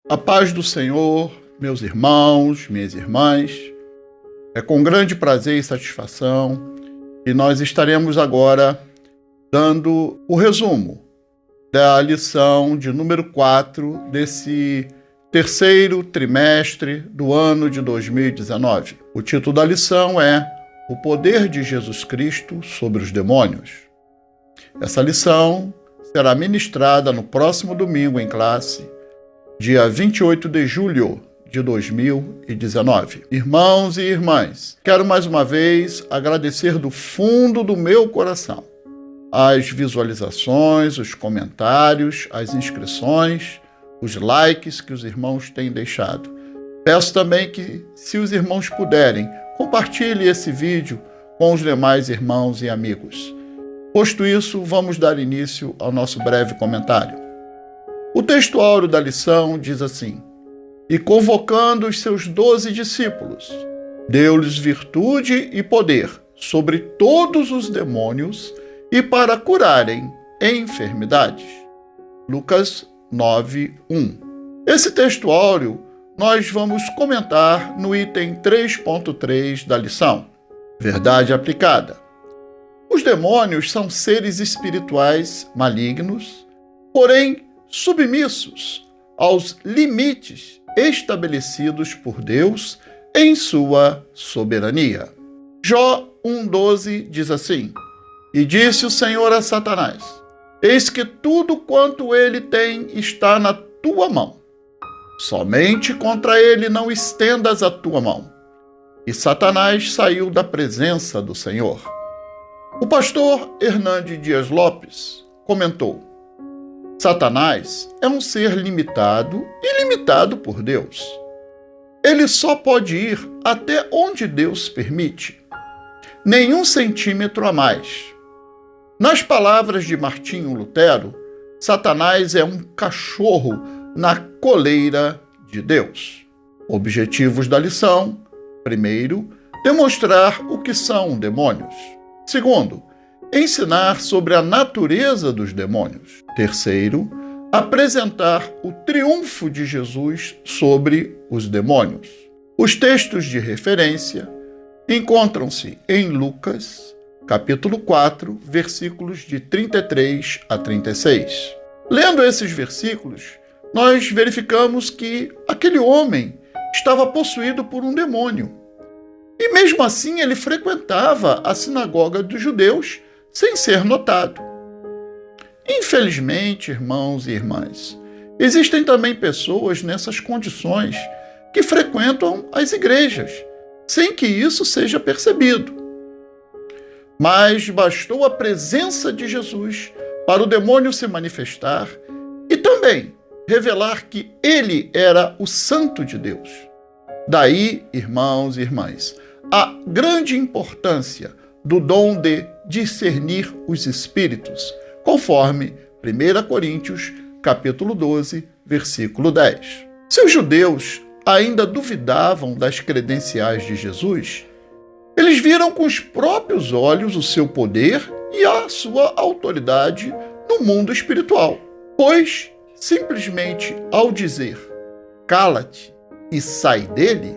A paz do Senhor, meus irmãos, minhas irmãs. É com grande prazer e satisfação que nós estaremos agora dando o resumo da lição de número 4 desse terceiro trimestre do ano de 2019. O título da lição é O Poder de Jesus Cristo sobre os Demônios. Essa lição será ministrada no próximo domingo em classe, dia 28 de julho de 2019. Irmãos e irmãs, quero mais uma vez agradecer do fundo do meu coração as visualizações, os comentários, as inscrições, os likes que os irmãos têm deixado. Peço também que, se os irmãos puderem, compartilhe esse vídeo com os demais irmãos e amigos. Posto isso, vamos dar início ao nosso breve comentário. O texto áureo da lição diz assim: E convocando os seus 12 discípulos, deu-lhes virtude e poder sobre todos os demônios e para curarem enfermidades. Lucas 9:1. Esse texto áureo nós vamos comentar no item 3.3 da lição. Verdade aplicada. Os demônios são seres espirituais malignos, porém submissos aos limites estabelecidos por Deus em sua soberania. Jó 1:12 diz assim: E disse o Senhor a Satanás: Eis que tudo quanto ele tem está na tua mão. Somente contra ele não estendas a tua mão. E Satanás saiu da presença do Senhor. O pastor Hernande Dias Lopes comentou: Satanás é um ser limitado e limitado por Deus. Ele só pode ir até onde Deus permite. Nenhum centímetro a mais. Nas palavras de Martinho Lutero, Satanás é um cachorro na coleira de Deus. Objetivos da lição: primeiro, demonstrar o que são demônios. Segundo, ensinar sobre a natureza dos demônios. Terceiro, apresentar o triunfo de Jesus sobre os demônios. Os textos de referência encontram-se em Lucas, capítulo 4, versículos de 33 a 36. Lendo esses versículos, nós verificamos que aquele homem estava possuído por um demônio. E mesmo assim ele frequentava a sinagoga dos judeus sem ser notado. Infelizmente, irmãos e irmãs, existem também pessoas nessas condições que frequentam as igrejas, sem que isso seja percebido. Mas bastou a presença de Jesus para o demônio se manifestar e também revelar que ele era o Santo de Deus. Daí, irmãos e irmãs, a grande importância do dom de discernir os espíritos, conforme 1 Coríntios, capítulo 12, versículo 10. Se os judeus ainda duvidavam das credenciais de Jesus, eles viram com os próprios olhos o seu poder e a sua autoridade no mundo espiritual. Pois, simplesmente ao dizer, cala-te e sai dele,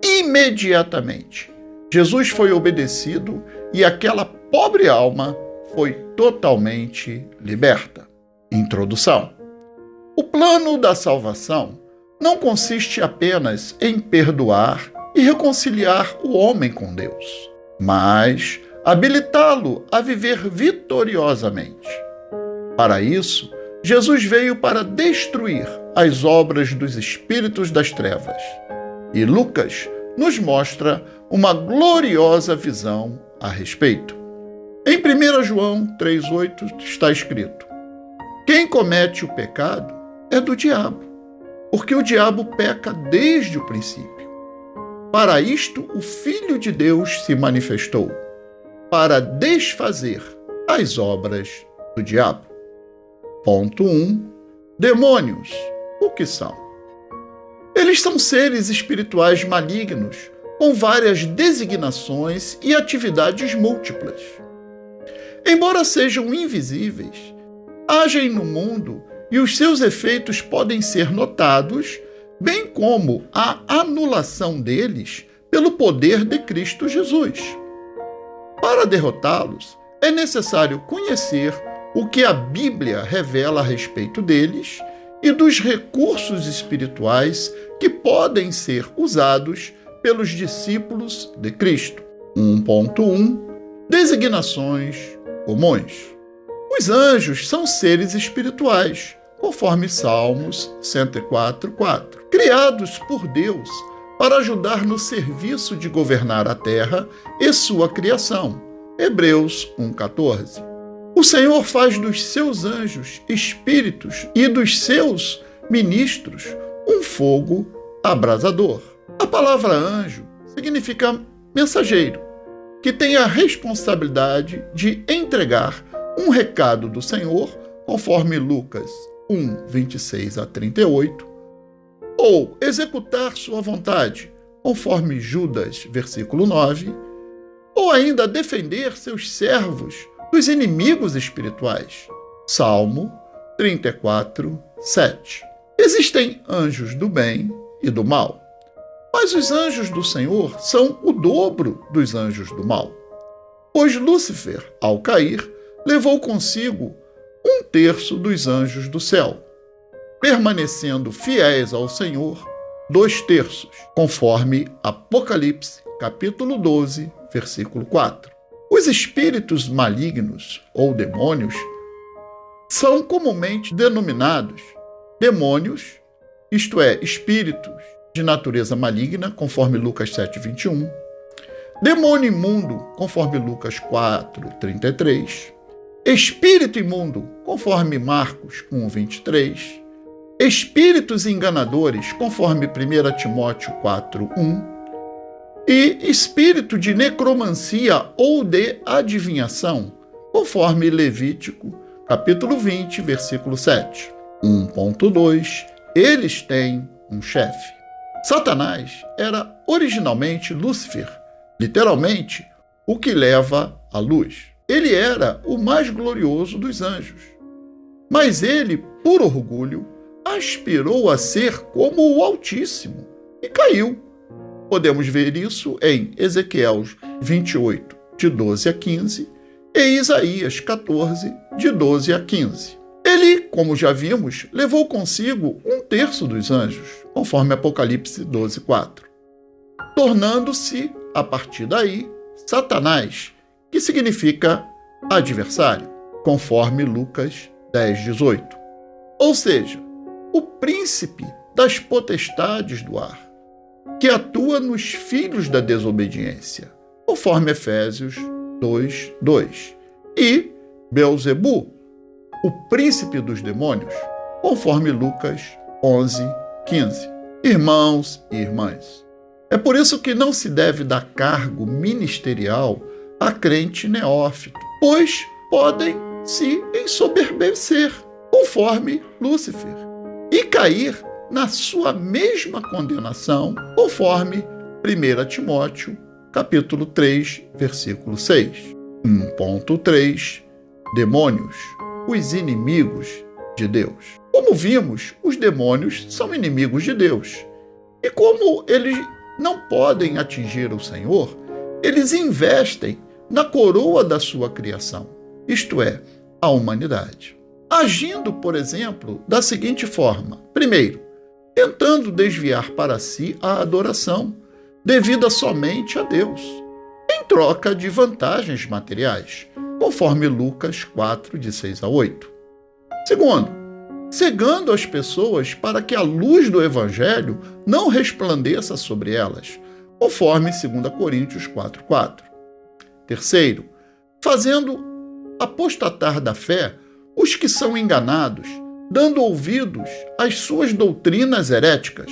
imediatamente Jesus foi obedecido e aquela pobre alma foi totalmente liberta. Introdução. O plano da salvação não consiste apenas em perdoar e reconciliar o homem com Deus, mas habilitá-lo a viver vitoriosamente. Para isso, Jesus veio para destruir as obras dos espíritos das trevas. E Lucas nos mostra uma gloriosa visão a respeito. Em 1 João 3,8 está escrito: Quem comete o pecado é do diabo, porque o diabo peca desde o princípio. Para isto o Filho de Deus se manifestou, para desfazer as obras do diabo. Ponto 1. Demônios, o que são? Eles são seres espirituais malignos, com várias designações e atividades múltiplas. Embora sejam invisíveis, agem no mundo e os seus efeitos podem ser notados, bem como a anulação deles pelo poder de Cristo Jesus. Para derrotá-los, é necessário conhecer o que a Bíblia revela a respeito deles e dos recursos espirituais que podem ser usados pelos discípulos de Cristo. 1.1 Designações comuns. Os anjos são seres espirituais, conforme Salmos 104:4, criados por Deus para ajudar no serviço de governar a terra e sua criação. Hebreus 1:14. O Senhor faz dos seus anjos espíritos e dos seus ministros um fogo abrasador. A palavra anjo significa mensageiro, que tem a responsabilidade de entregar um recado do Senhor, conforme Lucas 1:26-38, ou executar sua vontade, conforme Judas, versículo 9, ou ainda defender seus servos dos inimigos espirituais, Salmo 34:7. Existem anjos do bem e do mal, mas os anjos do Senhor são o dobro dos anjos do mal, pois Lúcifer, ao cair, levou consigo 1/3 dos anjos do céu, permanecendo fiéis ao Senhor 2/3, conforme Apocalipse, capítulo 12, versículo 4. Os espíritos malignos, ou demônios, são comumente denominados demônios, isto é, espíritos de natureza maligna, conforme Lucas 7:21, demônio imundo, conforme Lucas 4:33, espírito imundo, conforme Marcos 1:23, espíritos enganadores, conforme 1 Timóteo 4:1, e espírito de necromancia ou de adivinhação, conforme Levítico, capítulo 20, versículo 7. 1.2 Eles têm um chefe. Satanás era originalmente Lúcifer, literalmente, o que leva à luz. Ele era o mais glorioso dos anjos. Mas ele, por orgulho, aspirou a ser como o Altíssimo e caiu. Podemos ver isso em Ezequiel 28, de 12 a 15, e Isaías 14, de 12 a 15. Ele, como já vimos, levou consigo 1/3 dos anjos, conforme Apocalipse 12:4, tornando-se, a partir daí, Satanás, que significa adversário, conforme Lucas 10:18. Ou seja, o príncipe das potestades do ar, que atua nos filhos da desobediência, conforme Efésios 2:2, e Belzebu, o príncipe dos demônios, conforme Lucas 11:15. Irmãos e irmãs, é por isso que não se deve dar cargo ministerial a crente neófito, pois podem se ensoberbecer, conforme Lúcifer, e cair na sua mesma condenação, conforme 1 Timóteo, capítulo 3, versículo 6. 1.3 Demônios, os inimigos de Deus. Como vimos, os demônios são inimigos de Deus. E como eles não podem atingir o Senhor, eles investem na coroa da sua criação, isto é, a humanidade. Agindo, por exemplo, da seguinte forma: primeiro, tentando desviar para si a adoração, devida somente a Deus, em troca de vantagens materiais, conforme Lucas 4, de 6 a 8. Segundo, cegando as pessoas para que a luz do Evangelho não resplandeça sobre elas, conforme 2 Coríntios 4:4. Terceiro, fazendo apostatar da fé os que são enganados, dando ouvidos às suas doutrinas heréticas,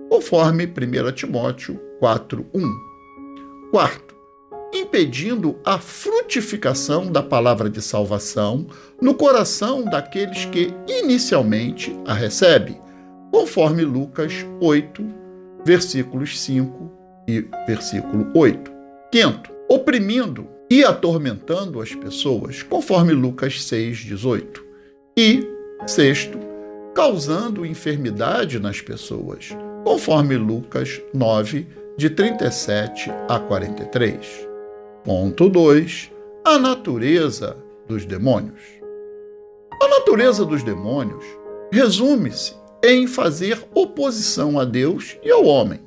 conforme 1 Timóteo 4:1. Quarto, impedindo a frutificação da palavra de salvação no coração daqueles que inicialmente a recebem, conforme Lucas 8, versículos 5 e versículo 8. Quinto, oprimindo e atormentando as pessoas, conforme Lucas 6:18. E, sexto, causando enfermidade nas pessoas, conforme Lucas 9, de 37 a 43. Ponto 2. A natureza dos demônios. A natureza dos demônios resume-se em fazer oposição a Deus e ao homem.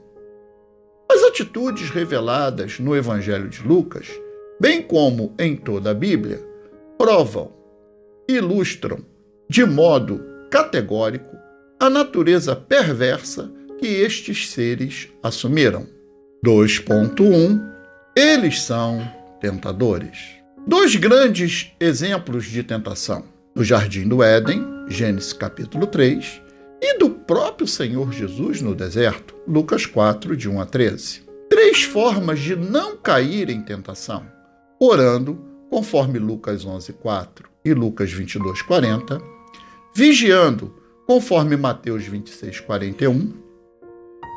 As atitudes reveladas no Evangelho de Lucas, bem como em toda a Bíblia, provam e ilustram de modo categórico a natureza perversa que estes seres assumiram. 2.1. Eles são tentadores. Dois grandes exemplos de tentação: no Jardim do Éden, Gênesis capítulo 3, e do próprio Senhor Jesus no deserto, Lucas 4, de 1 a 13. Três formas de não cair em tentação: orando, conforme Lucas 11, 4 e Lucas 22, 40, vigiando, conforme Mateus 26, 41,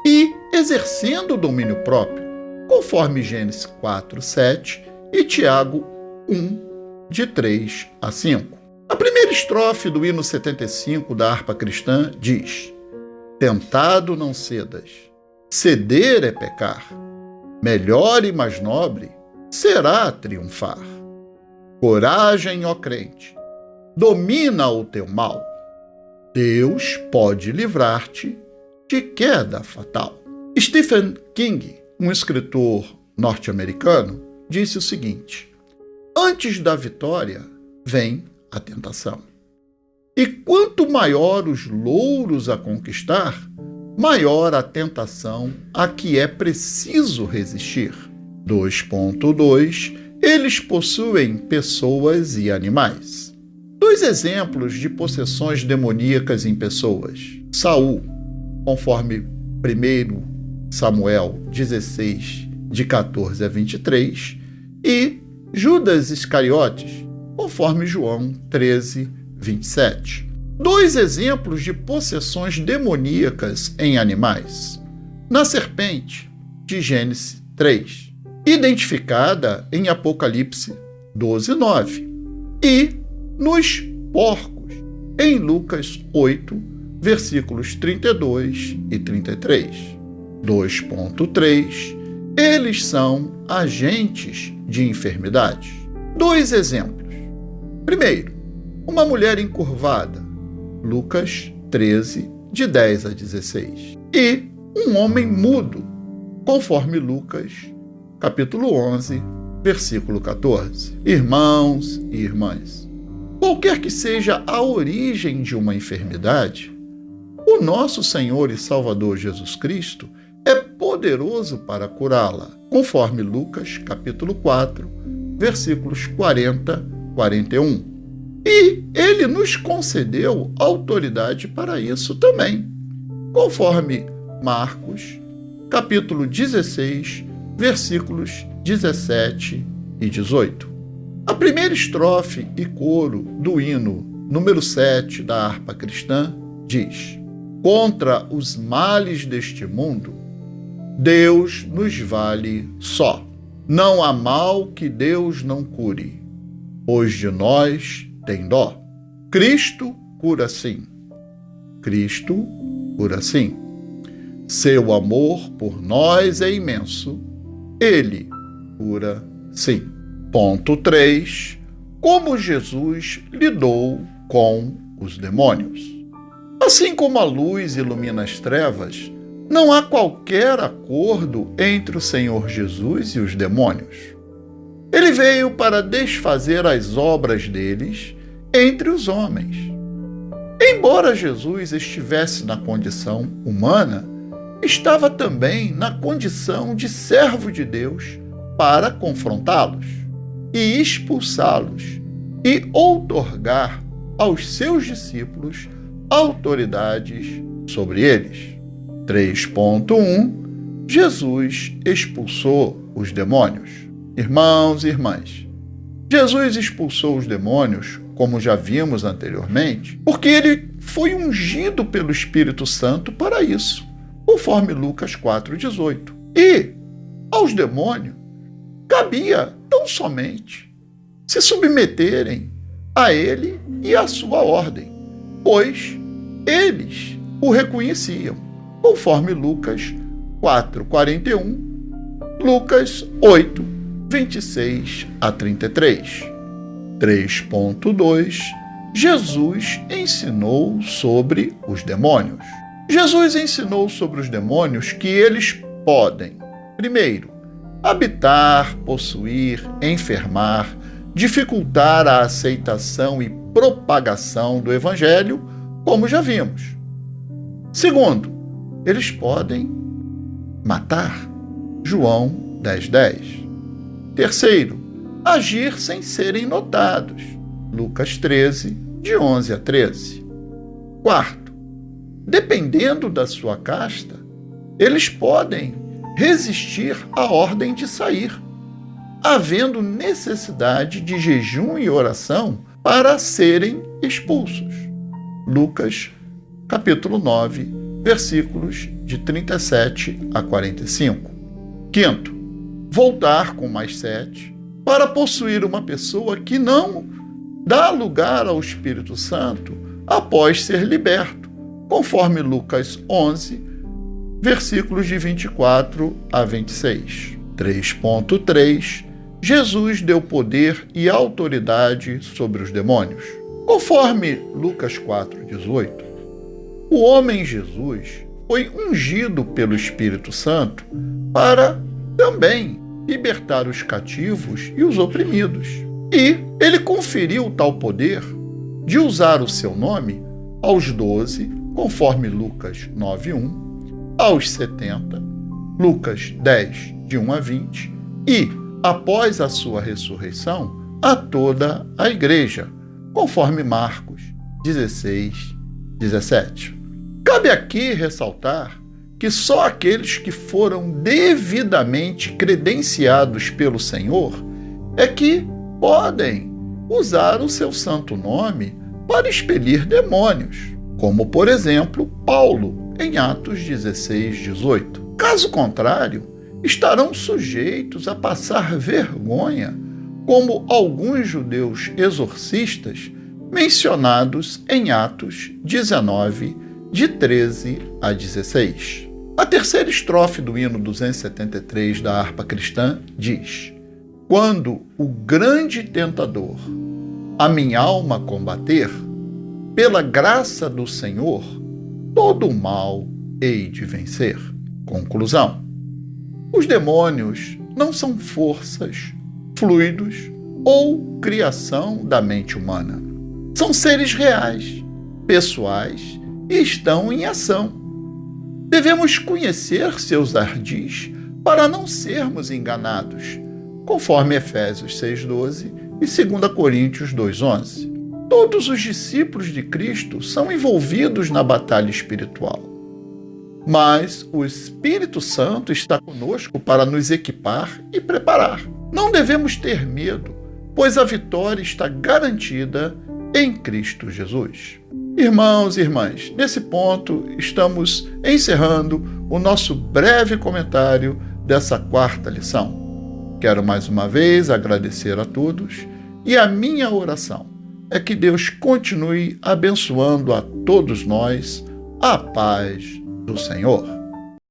e exercendo o domínio próprio, conforme Gênesis 4, 7 e Tiago 1, de 3 a 5. A primeira estrofe do hino 75 da harpa cristã diz: tentado não cedas, ceder é pecar, melhor e mais nobre será triunfar. Coragem, ó crente, domina o teu mal, Deus pode livrar-te de queda fatal. Stephen King, um escritor norte-americano, disse o seguinte: antes da vitória vem a tentação. E quanto maior os louros a conquistar, maior a tentação a que é preciso resistir. 2.2. Eles possuem pessoas e animais. Dois exemplos de possessões demoníacas em pessoas: Saul, conforme 1 Samuel 16, de 14 a 23, e Judas Iscariotes, conforme João 13, 27. Dois exemplos de possessões demoníacas em animais: na serpente, de Gênesis 3, identificada em Apocalipse 12, 9, e nos porcos, em Lucas 8, versículos 32 e 33. 2.3. Eles são agentes de enfermidades. Dois exemplos. Primeiro, uma mulher encurvada, Lucas 13, de 10 a 16. E um homem mudo, conforme Lucas, capítulo 11, versículo 14. Irmãos e irmãs, qualquer que seja a origem de uma enfermidade, o nosso Senhor e Salvador Jesus Cristo é poderoso para curá-la, conforme Lucas, capítulo 4, versículos 40, 41. E ele nos concedeu autoridade para isso também, conforme Marcos, capítulo 16, versículos 17 e 18. A primeira estrofe e coro do hino número 7 da harpa cristã diz: contra os males deste mundo, Deus nos vale só. Não há mal que Deus não cure, pois de nós tem dó. Cristo cura sim. Cristo cura sim. Seu amor por nós é imenso. Ele cura sim. Ponto 3. Como Jesus lidou com os demônios. Assim como a luz ilumina as trevas, não há qualquer acordo entre o Senhor Jesus e os demônios. Ele veio para desfazer as obras deles entre os homens. Embora Jesus estivesse na condição humana, estava também na condição de servo de Deus para confrontá-los e expulsá-los e outorgar aos seus discípulos autoridades sobre eles. 3.1. Jesus expulsou os demônios. Irmãos e irmãs, Jesus expulsou os demônios, como já vimos anteriormente, porque ele foi ungido pelo Espírito Santo para isso, conforme Lucas 4,18. E aos demônios cabia tão somente se submeterem a ele e à sua ordem, pois eles o reconheciam, conforme Lucas 4:41, Lucas 8:26 a 33. 3.2 Jesus ensinou sobre os demônios. Jesus ensinou sobre os demônios que eles podem, primeiro, habitar, possuir, enfermar, dificultar a aceitação e propagação do Evangelho, como já vimos. Segundo, eles podem matar, João 10:10. Terceiro, agir sem serem notados, Lucas 13, de 11 a 13. Quarto, dependendo da sua casta, eles podem resistir à ordem de sair, havendo necessidade de jejum e oração para serem expulsos. Lucas, capítulo 9, versículos de 37 a 45. Quinto, voltar com mais 7 para possuir uma pessoa que não dá lugar ao Espírito Santo após ser liberto, conforme Lucas 11, versículos de 24 a 26. 3.3 Jesus deu poder e autoridade sobre os demônios. Conforme Lucas 4:18, o homem Jesus foi ungido pelo Espírito Santo para também libertar os cativos e os oprimidos. E ele conferiu tal poder de usar o seu nome aos 12, conforme Lucas 9:1, aos 70, Lucas 10, de 1 a 20, e, após a sua ressurreição, a toda a igreja, conforme Marcos 16, 17. Cabe aqui ressaltar que só aqueles que foram devidamente credenciados pelo Senhor é que podem usar o seu santo nome para expelir demônios, como, por exemplo, Paulo, em Atos 16, 18. Caso contrário, estarão sujeitos a passar vergonha, como alguns judeus exorcistas mencionados em Atos 19, de 13 a 16. A terceira estrofe do hino 273 da harpa cristã diz: quando o grande tentador a minha alma combater, pela graça do Senhor, todo o mal hei de vencer. Conclusão: os demônios não são forças, fluidos ou criação da mente humana. São seres reais, pessoais e estão em ação. Devemos conhecer seus ardis para não sermos enganados, conforme Efésios 6:12 e 2 Coríntios 2:11. Todos os discípulos de Cristo são envolvidos na batalha espiritual. Mas o Espírito Santo está conosco para nos equipar e preparar. Não devemos ter medo, pois a vitória está garantida em Cristo Jesus. Irmãos e irmãs, nesse ponto estamos encerrando o nosso breve comentário dessa quarta lição. Quero mais uma vez agradecer a todos e a minha oração é que Deus continue abençoando a todos nós a paz do Senhor.